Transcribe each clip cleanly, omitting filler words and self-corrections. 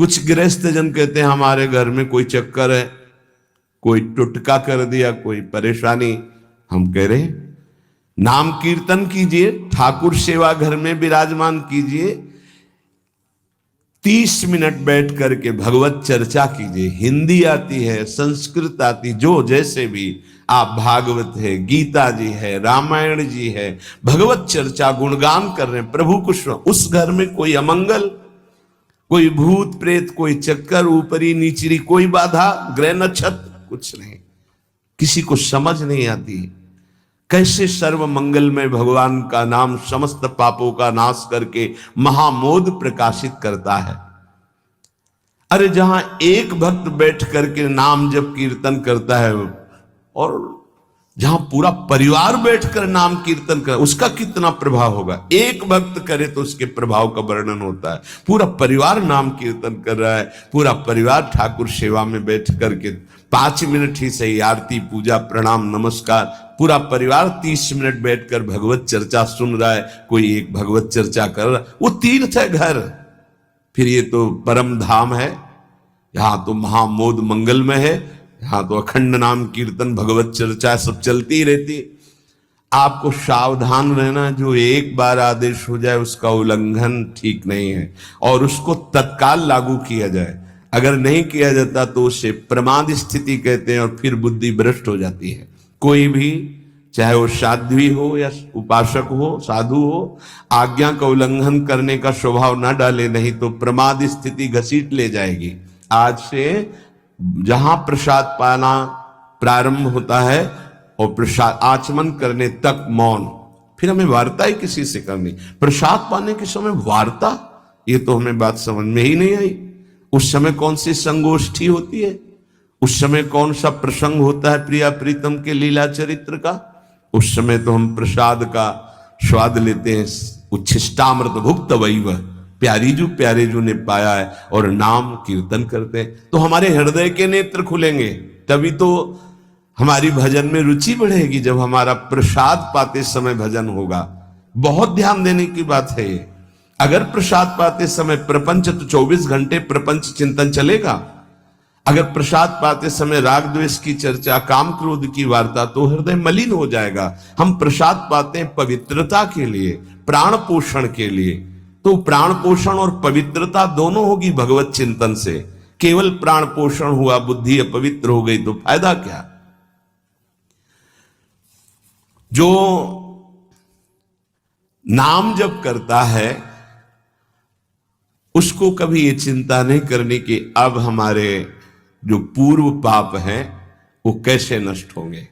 कुछ गृहस्थ जन कहते हैं हमारे घर में कोई चक्कर है, कोई टुटका कर दिया, कोई परेशानी। हम कह रहे हैं नाम कीर्तन कीजिए, ठाकुर सेवा घर में विराजमान कीजिए, 30 मिनट बैठ करके भगवत चर्चा कीजिए। हिंदी आती है, संस्कृत आती, जो जैसे भी आप, भागवत है, गीता जी है, रामायण जी है, भगवत चर्चा गुणगान कर रहे हैं प्रभु को। उस घर में कोई अमंगल, कोई भूत प्रेत, कोई चक्कर, ऊपरी नीचरी कोई बाधा, ग्रह नक्षत्र कुछ नहीं, किसी को समझ नहीं आती कैसे सर्व मंगलमय भगवान का नाम समस्त पापों का नाश करके महामोद प्रकाशित करता है। अरे जहां एक भक्त बैठ करके नाम जप कीर्तन करता है और जहां पूरा परिवार बैठकर नाम कीर्तन कर, उसका कितना प्रभाव होगा। एक भक्त करे तो उसके प्रभाव का वर्णन होता है। पूरा परिवार नाम कीर्तन कर रहा है, पूरा परिवार ठाकुर सेवा में बैठ करके 5 मिनट ही सही, आरती पूजा प्रणाम नमस्कार, पूरा परिवार 30 मिनट बैठकर भगवत चर्चा सुन रहा है। कोई एक भगवत चर्चा कर रहा है, वो तीर्थ है घर, फिर ये तो परम धाम है। यहां तो महामोद मंगलमय है, यहां तो अखंड नाम कीर्तन भगवत चर्चा सब चलती ही रहती। आपको सावधान रहना, जो एक बार आदेश हो जाए उसका उल्लंघन ठीक नहीं है, और उसको तत्काल लागू किया जाए। अगर नहीं किया जाता तो उसे प्रमाद स्थिति कहते हैं, और फिर बुद्धि भ्रष्ट हो जाती है। कोई भी, चाहे वो साध्वी हो या उपासक हो, साधु हो, आज्ञा का उल्लंघन करने का स्वभाव ना डाले, नहीं तो प्रमाद स्थिति घसीट ले जाएगी। आज से जहां प्रसाद पाना प्रारंभ होता है और प्रसाद आचमन करने तक मौन, फिर हमें वार्ता ही किसी से करनी। प्रसाद पाने के समय वार्ता, ये तो हमें बात समझ में ही नहीं आई। उस समय कौन सी संगोष्ठी होती है, उस समय कौन सा प्रसंग होता है प्रिया प्रीतम के लीला चरित्र का। उस समय तो हम प्रसाद का स्वाद लेते हैं, उच्छिष्टामृत भुक्त वैव, प्यारे जो ने पाया है, और नाम कीर्तन करते हैं। तो हमारे हृदय के नेत्र खुलेंगे, तभी तो हमारी भजन में रुचि बढ़ेगी। जब हमारा प्रसाद पाते समय भजन होगा, बहुत ध्यान देने की बात है ये। अगर प्रसाद पाते समय प्रपंच, तो 24 घंटे प्रपंच चिंतन चलेगा। अगर प्रसाद पाते समय राग द्वेष की चर्चा, काम क्रोध की वार्ता, तो हृदय मलिन हो जाएगा। हम प्रसाद पाते हैं पवित्रता के लिए, प्राण पोषण के लिए, तो प्राण पोषण और पवित्रता दोनों होगी भगवत चिंतन से। केवल प्राण पोषण हुआ, बुद्धि अपवित्र हो गई, तो फायदा क्या। जो नाम जप करता है उसको कभी ये चिंता नहीं करनी कि अब हमारे जो पूर्व पाप हैं वो कैसे नष्ट होंगे।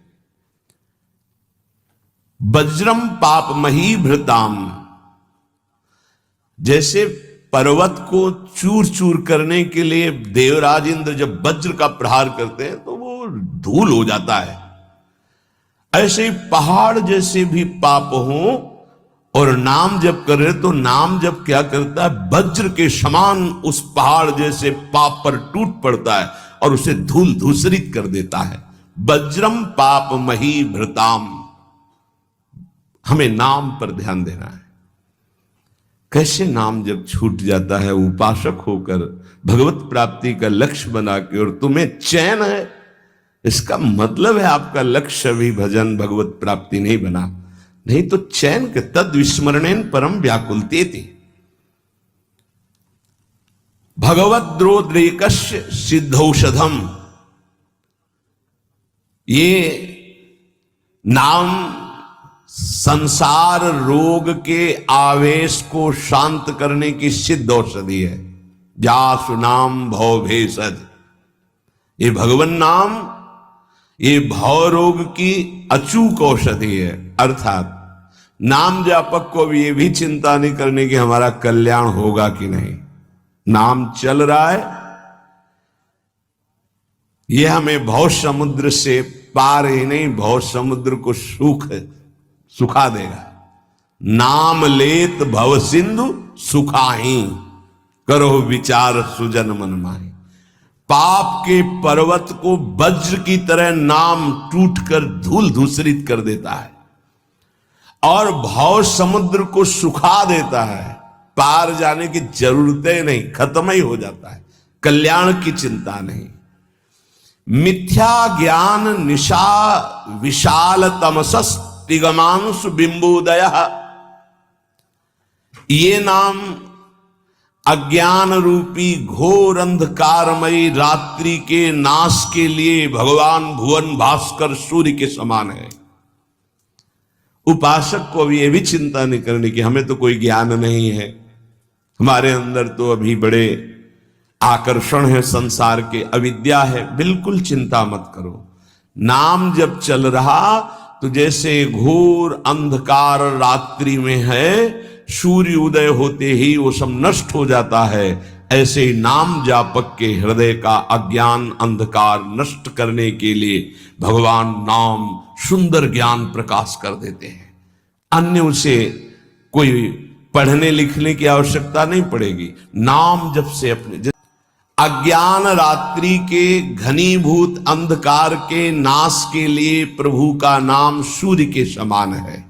वज्रम पाप मही भृताम, जैसे पर्वत को चूर चूर करने के लिए देवराज इंद्र जब वज्र का प्रहार करते हैं तो वो धूल हो जाता है, ऐसे ही पहाड़ जैसे भी पाप हों और नाम जप करे तो नाम जप क्या करता है, वज्र के समान उस पहाड़ जैसे पाप पर टूट पड़ता है और उसे धूल धूसरित कर देता है। वज्रम पाप मही भृताम, हमें नाम पर ध्यान देना है। कैसे नाम जब छूट जाता है उपासक होकर भगवत प्राप्ति का लक्ष्य बना के, और तुम्हें चैन है, इसका मतलब है आपका लक्ष्य भी भजन भगवत प्राप्ति नहीं बना। नहीं तो चैन के तद विस्मरणेन परम व्याकुलते थे। भगवत द्रोद्रेकस्य सिद्धौषधम, ये नाम संसार रोग के आवेश को शांत करने की सिद्ध औषधि है। जासु नाम भव भेषज, ये भगवान नाम ये भव रोग की अचूक औषधि है। अर्थात नाम जापक को भी ये भी चिंता नहीं करने की हमारा कल्याण होगा कि नहीं। नाम चल रहा है, ये हमें भव समुद्र से पार ही नहीं, भव समुद्र को सुखा देगा। नाम लेत भव सिंधु सुखाही, करो विचार सुजन मन माही। पाप के पर्वत को वज्र की तरह नाम टूटकर धूल धूसरित कर देता है और भव समुद्र को सुखा देता है। पार जाने की जरूरत ही नहीं, खत्म ही हो जाता है। कल्याण की चिंता नहीं। मिथ्या ज्ञान निशा विशाल तमसस तिगमांश बिंबोदय, ये नाम अज्ञान रूपी घोर अंधकारमयी रात्रि के नाश के लिए भगवान भुवन भास्कर सूर्य के समान है। उपासक को अभी यह भी चिंता नहीं करनी कि हमें तो कोई ज्ञान नहीं है, हमारे अंदर तो अभी बड़े आकर्षण है संसार के, अविद्या है। बिल्कुल चिंता मत करो। नाम जब चल रहा तो जैसे घोर अंधकार रात्रि में है, सूर्य उदय होते ही वो सब नष्ट हो जाता है, ऐसे ही नाम जापक के हृदय का अज्ञान अंधकार नष्ट करने के लिए भगवान नाम सुंदर ज्ञान प्रकाश कर देते हैं। अन्य उसे कोई पढ़ने लिखने की आवश्यकता नहीं पड़ेगी। नाम जब से अपने अज्ञान रात्रि के घनीभूत अंधकार के नाश के लिए प्रभु का नाम सूर्य के समान है।